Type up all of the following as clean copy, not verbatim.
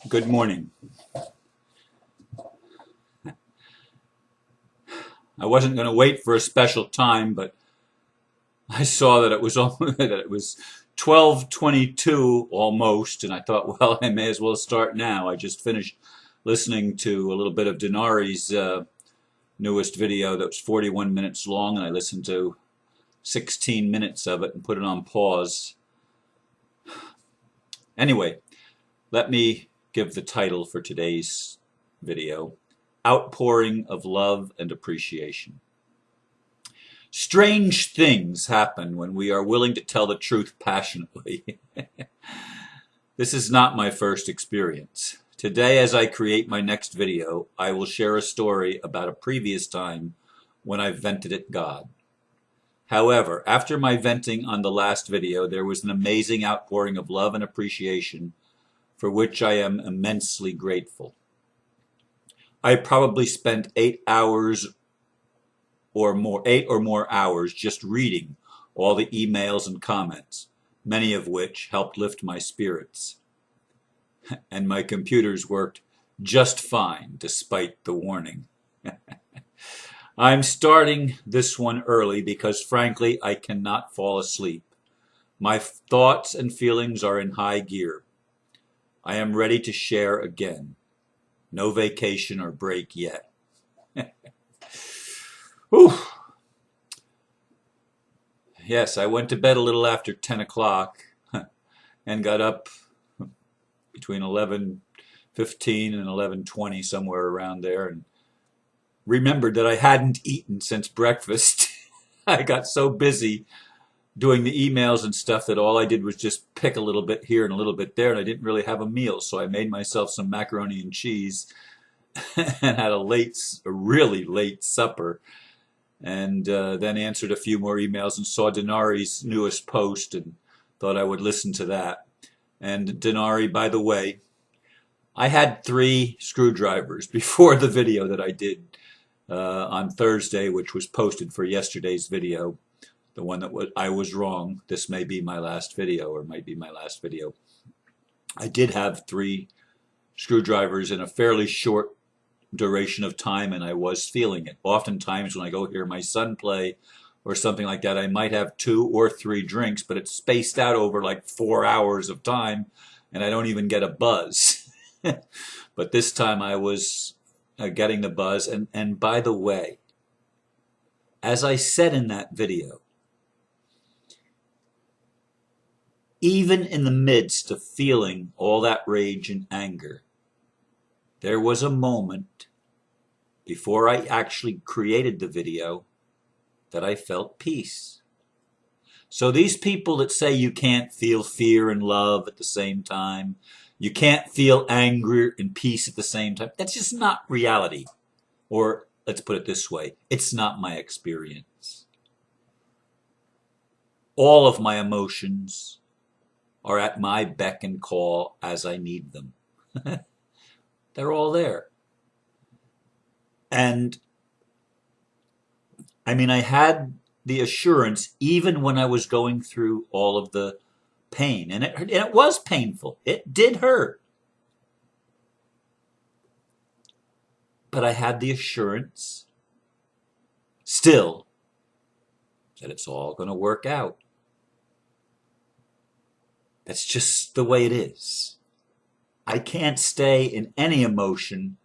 Good morning. I wasn't going to wait for a special time, but I saw that it was that it was 12:22 almost, and I thought, well, I may as well start now. I just finished listening to a little bit of Denari's newest video that was 41 minutes long, and I listened to 16 minutes of it and put it on pause. Anyway, let me give the title for today's video: Outpouring of Love and Appreciation. Strange things happen when we are willing to tell the truth passionately. This is not my first experience. Today, as I create my next video, I will share a story about a previous time when I vented at God. However, after my venting on the last video, there was an amazing outpouring of love and appreciation for which I am immensely grateful. I probably spent 8 or more hours just reading all the emails and comments, many of which helped lift my spirits. And my computers worked just fine despite the warning. I'm starting this one early because frankly I cannot fall asleep. My thoughts and feelings are in high gear. I am ready to share again. No vacation or break yet. Whew. Yes, I went to bed a little after 10 o'clock and got up between 11:15 and 11:20, somewhere around there, and remembered that I hadn't eaten since breakfast. I got so busy doing the emails and stuff that all I did was just pick a little bit here and a little bit there, and I didn't really have a meal. So I made myself some macaroni and cheese and had a really late supper, and then answered a few more emails and saw Denari's newest post and thought I would listen to that. And Denari, by the way, I had 3 screwdrivers before the video that I did on Thursday, which was posted for yesterday's video. The one that I was wrong. This may be my last video, or might be my last video. I did have 3 screwdrivers in a fairly short duration of time, and I was feeling it. Oftentimes when I go hear my son play or something like that, I might have 2 or 3 drinks, but it's spaced out over like 4 hours of time, and I don't even get a buzz. But this time I was getting the buzz. And by the way, as I said in that video, even in the midst of feeling all that rage and anger, there was a moment before I actually created the video that I felt peace. So these people that say you can't feel fear and love at the same time, you can't feel anger and peace at the same time, that's just not reality. Or let's put it this way, it's not my experience. All of my emotions are at my beck and call as I need them. They're all there. And I mean, I had the assurance even when I was going through all of the pain, and it was painful. It did hurt. But I had the assurance still that it's all going to work out. That's just the way it is. I can't stay in any emotion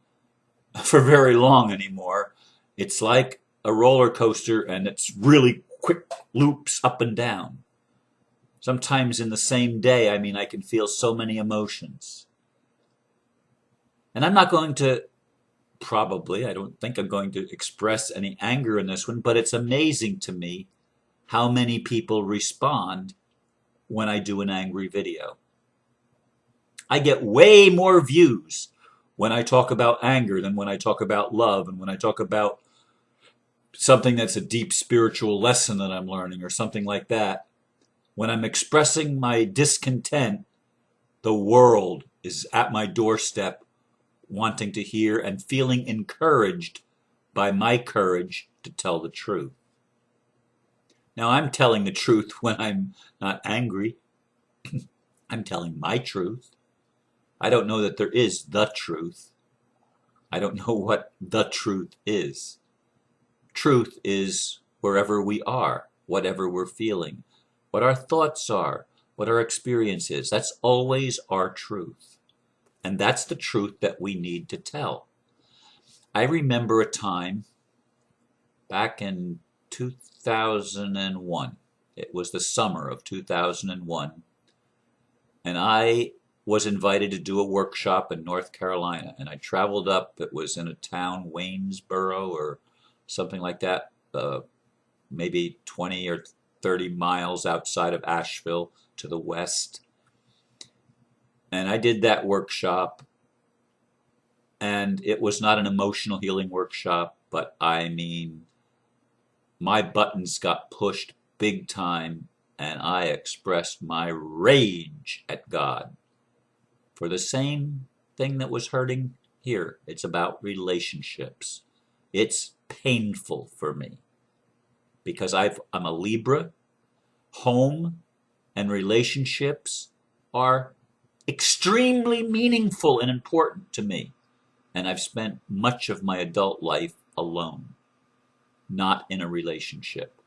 for very long anymore. It's like a roller coaster, and it's really quick loops up and down. Sometimes in the same day, I mean, I can feel so many emotions. And I'm not going to, I don't think I'm going to express any anger in this one, but it's amazing to me how many people respond when I do an angry video. I get way more views when I talk about anger than when I talk about love, and when I talk about something that's a deep spiritual lesson that I'm learning or something like that. When I'm expressing my discontent, the world is at my doorstep wanting to hear and feeling encouraged by my courage to tell the truth. Now, I'm telling the truth when I'm not angry. I'm telling my truth. I don't know that there is the truth. I don't know what the truth is. Truth is wherever we are, whatever we're feeling, what our thoughts are, what our experience is. That's always our truth. And that's the truth that we need to tell. I remember a time back in 2001. It was the summer of 2001. And I was invited to do a workshop in North Carolina. And I traveled up. It was in a town, Waynesboro or something like that, maybe 20 or 30 miles outside of Asheville to the west. And I did that workshop. And it was not an emotional healing workshop, but I mean, my buttons got pushed big time, and I expressed my rage at God for the same thing that was hurting here. It's about relationships. It's painful for me because I'm a Libra. Home and relationships are extremely meaningful and important to me. And I've spent much of my adult life alone, not in a relationship.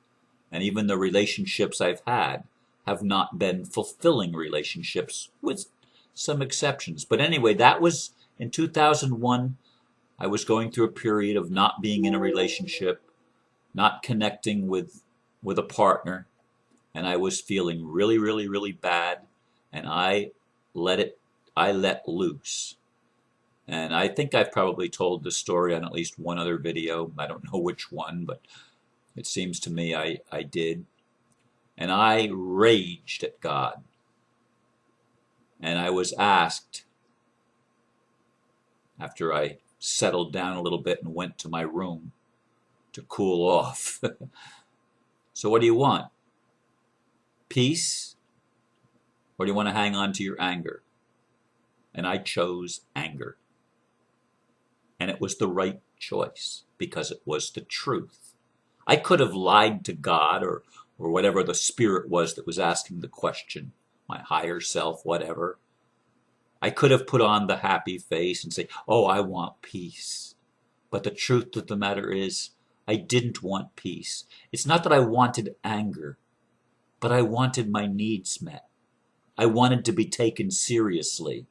And even the relationships I've had have not been fulfilling relationships, with some exceptions. But anyway, that was in 2001. I was going through a period of not being in a relationship, not connecting with a partner, and I was feeling really, really, really bad, and I let loose. And I think I've probably told this story on at least one other video. I don't know which one, but it seems to me I did. And I raged at God. And I was asked, after I settled down a little bit and went to my room to cool off, so what do you want? Peace? Or do you want to hang on to your anger? And I chose anger. And it was the right choice because it was the truth. I could have lied to God or whatever the spirit was that was asking the question, my higher self, whatever. I could have put on the happy face and say, oh, I want peace. But the truth of the matter is, I didn't want peace. It's not that I wanted anger, but I wanted my needs met. I wanted to be taken seriously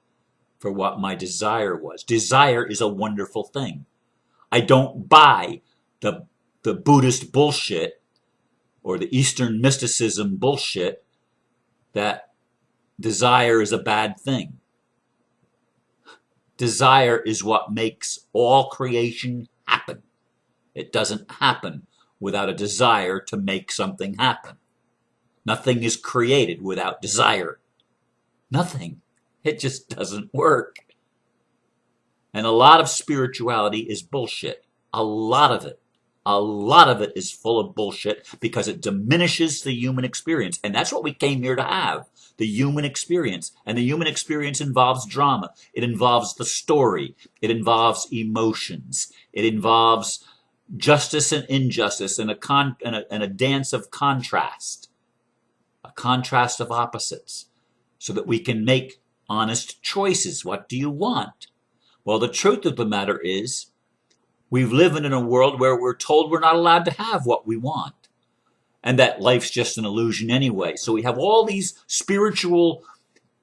for what my desire was. Desire is a wonderful thing. I don't buy the Buddhist bullshit or the Eastern mysticism bullshit that desire is a bad thing. Desire is what makes all creation happen. It doesn't happen without a desire to make something happen. Nothing is created without desire. Nothing. It just doesn't work. And a lot of spirituality is bullshit. A lot of it. A lot of it is full of bullshit because it diminishes the human experience. And that's what we came here to have, the human experience. And the human experience involves drama. It involves the story. It involves emotions. It involves justice and injustice and a dance of contrast, a contrast of opposites, so that we can make honest choices. What do you want? Well, the truth of the matter is, we live in a world where we're told we're not allowed to have what we want, and that life's just an illusion anyway. So we have all these spiritual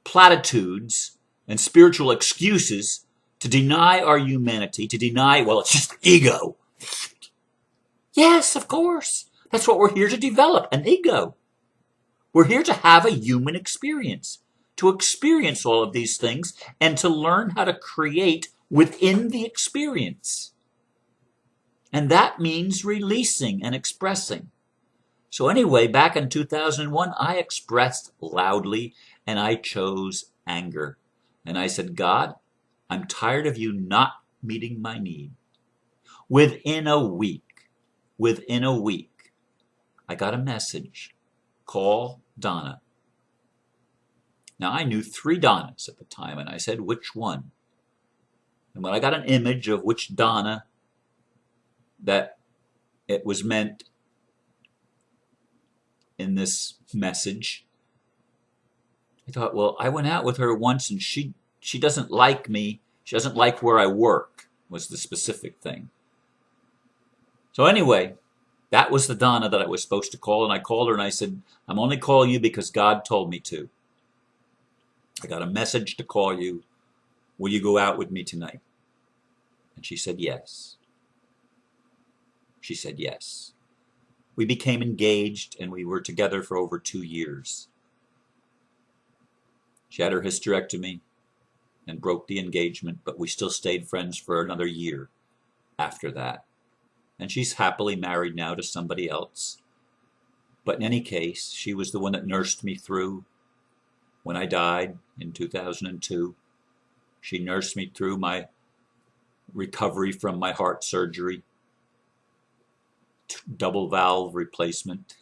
platitudes and spiritual excuses to deny our humanity, to deny, well, it's just ego. Yes, of course. That's what we're here to develop, an ego. We're here to have a human experience, to experience all of these things and to learn how to create within the experience. And that means releasing and expressing. So anyway, back in 2001, I expressed loudly and I chose anger. And I said, God, I'm tired of you not meeting my need. Within a week, I got a message. Call Donna. Now, I knew 3 Donnas at the time, and I said, which one? And when I got an image of which Donna that it was meant in this message, I thought, well, I went out with her once, and she she doesn't like me. She doesn't like where I work, was the specific thing. So anyway, that was the Donna that I was supposed to call, and I called her and I said, I'm only calling you because God told me to. I got a message to call you. Will you go out with me tonight? And she said yes. She said yes. We became engaged and we were together for over 2 years. She had her hysterectomy and broke the engagement, but we still stayed friends for another year after that. And she's happily married now to somebody else. But in any case, she was the one that nursed me through when I died in 2002. She nursed me through my recovery from my heart surgery, double valve replacement,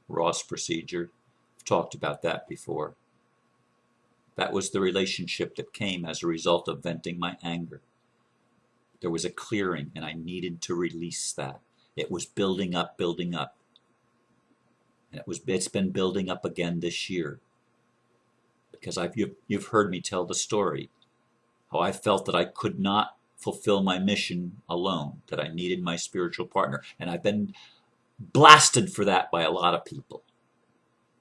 Ross procedure. I've talked about that before. That was the relationship that came as a result of venting my anger. There was a clearing, and I needed to release that. It was building up, and it's been building up again this year. Because you've heard me tell the story, how I felt that I could not fulfill my mission alone, that I needed my spiritual partner, and I've been blasted for that by a lot of people.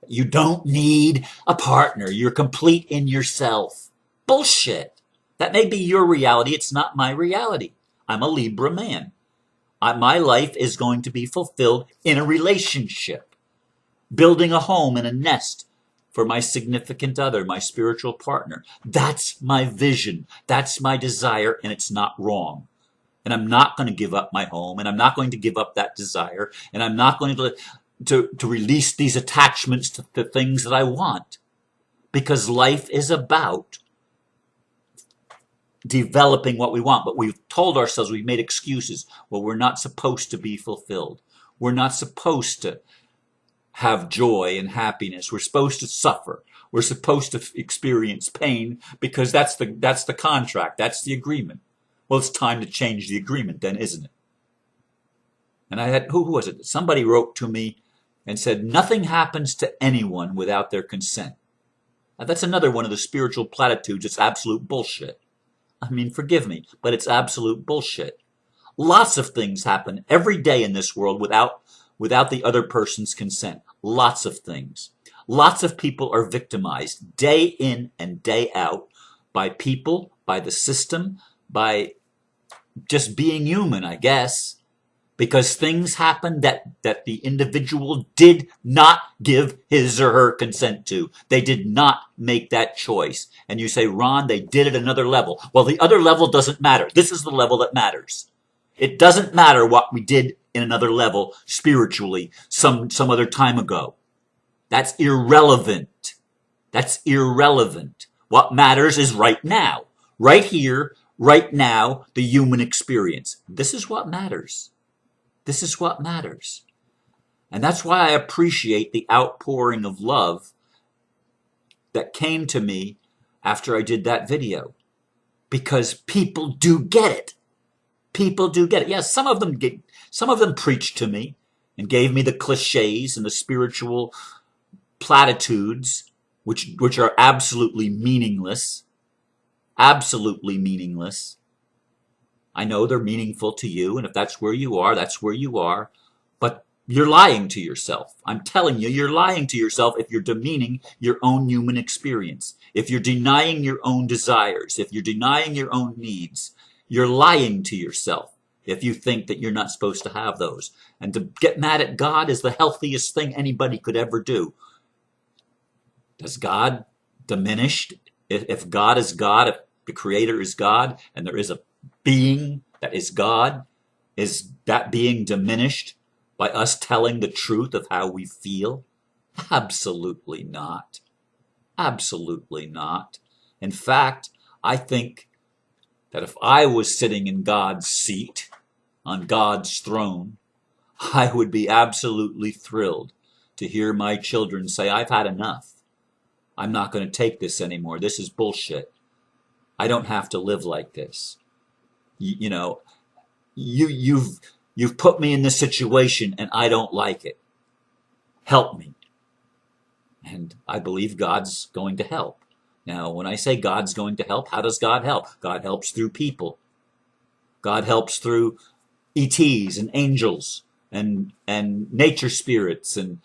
You don't need a partner. You're complete in yourself. Bullshit. That may be your reality. It's not my reality. I'm a Libra man. My life is going to be fulfilled in a relationship, building a home and a nest for my significant other, my spiritual partner. That's my vision. That's my desire, and it's not wrong. And I'm not going to give up my home, and I'm not going to give up that desire, and I'm not going to release these attachments to the things that I want. Because life is about developing what we want. But we've told ourselves, we've made excuses. Well, we're not supposed to be fulfilled. We're not supposed to have joy and happiness. We're supposed to suffer. We're supposed to experience pain because that's the contract. That's the agreement. Well, it's time to change the agreement then, isn't it? And I had, who was it? Somebody wrote to me and said, nothing happens to anyone without their consent. Now, that's another one of the spiritual platitudes. It's absolute bullshit. I mean, forgive me, but it's absolute bullshit. Lots of things happen every day in this world without the other person's consent. Lots of things. Lots of people are victimized day in and day out by people, by the system, by just being human, I guess. Because things happen that the individual did not give his or her consent to. They did not make that choice. And you say, Ron, they did it another level. Well, the other level doesn't matter. This is the level that matters. It doesn't matter what we did in another level spiritually some other time ago. That's irrelevant. That's irrelevant. What matters is right now. Right here, right now, the human experience. This is what matters. This is what matters. And that's why I appreciate the outpouring of love that came to me after I did that video. Because people do get it. People do get it. Yes, some of them preached to me and gave me the cliches and the spiritual platitudes, which are absolutely meaningless. Absolutely meaningless. I know they're meaningful to you, and if that's where you are, that's where you are. But you're lying to yourself. I'm telling you, you're lying to yourself if you're demeaning your own human experience. If you're denying your own desires, if you're denying your own needs, you're lying to yourself if you think that you're not supposed to have those. And to get mad at God is the healthiest thing anybody could ever do. Does God diminished? If God is God, if the Creator is God, and there is a being that is God, is that being diminished by us telling the truth of how we feel? Absolutely not. Absolutely not. In fact, I think that if I was sitting in God's seat, on God's throne, I would be absolutely thrilled to hear my children say, I've had enough. I'm not going to take this anymore. This is bullshit. I don't have to live like this. You know, you've put me in this situation and I don't like it. Help me. And I believe God's going to help. Now, when I say God's going to help, how does God help? God helps through people. God helps through ETs and angels and nature spirits and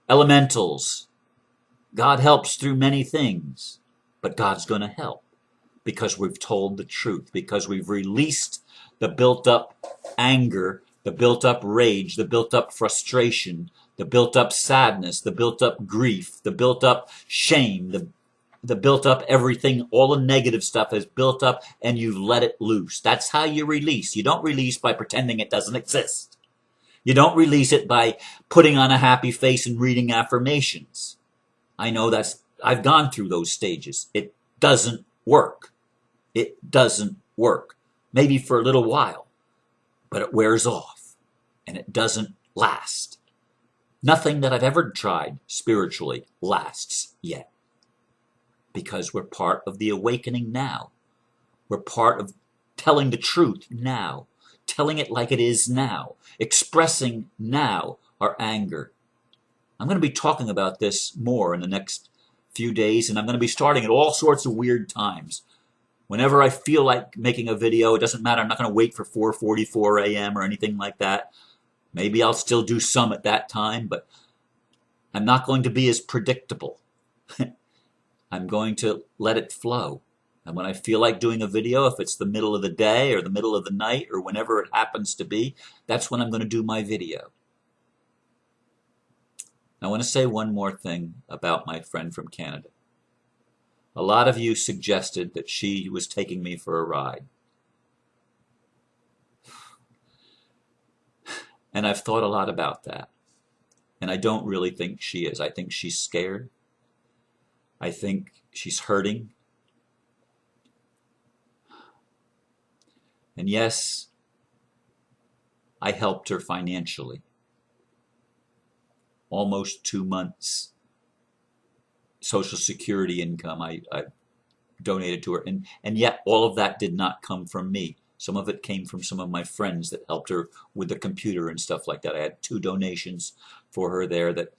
elementals. God helps through many things, but God's going to help because we've told the truth, because we've released the built up anger, the built up rage, the built up frustration, the built up sadness, the built up grief, the built up shame, the built up everything, all the negative stuff is built up and you let it loose. That's how you release. You don't release by pretending it doesn't exist. You don't release it by putting on a happy face and reading affirmations. I know I've gone through those stages. It doesn't work. It doesn't work. Maybe for a little while, but it wears off and it doesn't last. Nothing that I've ever tried spiritually lasts yet. Because we're part of the awakening now. We're part of telling the truth now, telling it like it is now, expressing now our anger. I'm going to be talking about this more in the next few days, and I'm going to be starting at all sorts of weird times. Whenever I feel like making a video, it doesn't matter. I'm not going to wait for 4:44 a.m. or anything like that. Maybe I'll still do some at that time, but I'm not going to be as predictable. I'm going to let it flow. And when I feel like doing a video, if it's the middle of the day or the middle of the night or whenever it happens to be, that's when I'm going to do my video. I want to say one more thing about my friend from Canada. A lot of you suggested that she was taking me for a ride. And I've thought a lot about that. And I don't really think she is. I think she's scared. I think she's hurting. And yes, I helped her financially. Almost 2 months Social Security income I donated to her. And yet all of that did not come from me. Some of it came from some of my friends that helped her with the computer and stuff like that. I had 2 donations for her there that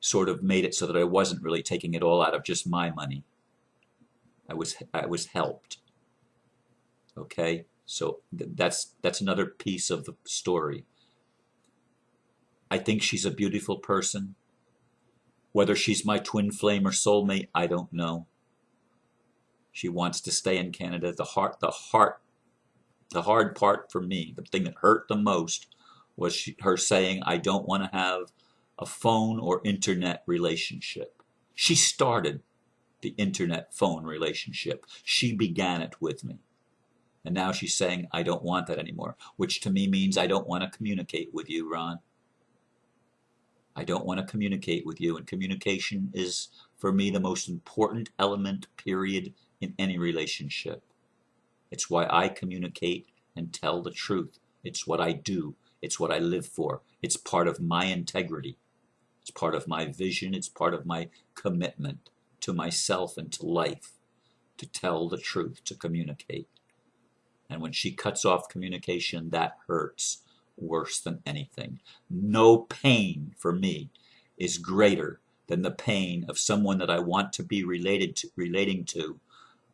sort of made it so that I wasn't really taking it all out of just my money. I was helped. Okay, so that's another piece of the story. I think she's a beautiful person. Whether she's my twin flame or soulmate, I don't know. She wants to stay in Canada. The hard part for me, the thing that hurt the most, was her saying, I don't want to have a phone or internet relationship. She started the internet phone relationship. She began it with me. And now she's saying, I don't want that anymore, which to me means I don't want to communicate with you, Ron. I don't want to communicate with you. And communication is, for me, the most important element, period, in any relationship. It's why I communicate and tell the truth. It's what I do. It's what I live for. It's part of my integrity. It's part of my vision. It's part of my commitment to myself and to life, to tell the truth, to communicate. And when she cuts off communication, that hurts worse than anything. No pain for me is greater than the pain of someone that I want to be relating to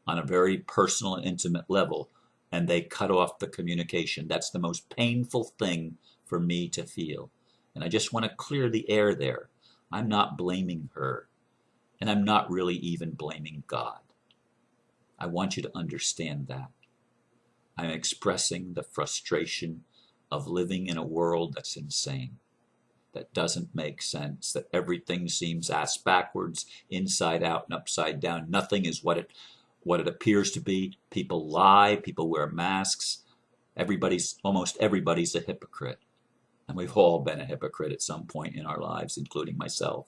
on a very personal and intimate level, and they cut off the communication. That's the most painful thing for me to feel. And I just want to clear the air there. I'm not blaming her, and I'm not really even blaming God. I want you to understand that. I'm expressing the frustration of living in a world that's insane, that doesn't make sense, that everything seems ass backwards, inside out and upside down. Nothing is what it appears to be. People lie, people wear masks. Almost everybody's a hypocrite. And we've all been a hypocrite at some point in our lives, including myself,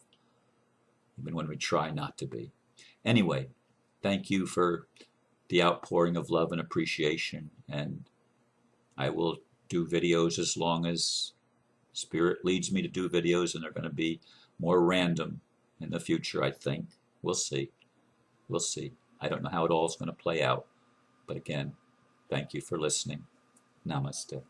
even when we try not to be. Anyway, thank you for the outpouring of love and appreciation, and I will do videos as long as Spirit leads me to do videos, and they're going to be more random in the future, I think. We'll see. We'll see. I don't know how it all is going to play out, but again, thank you for listening. Namaste.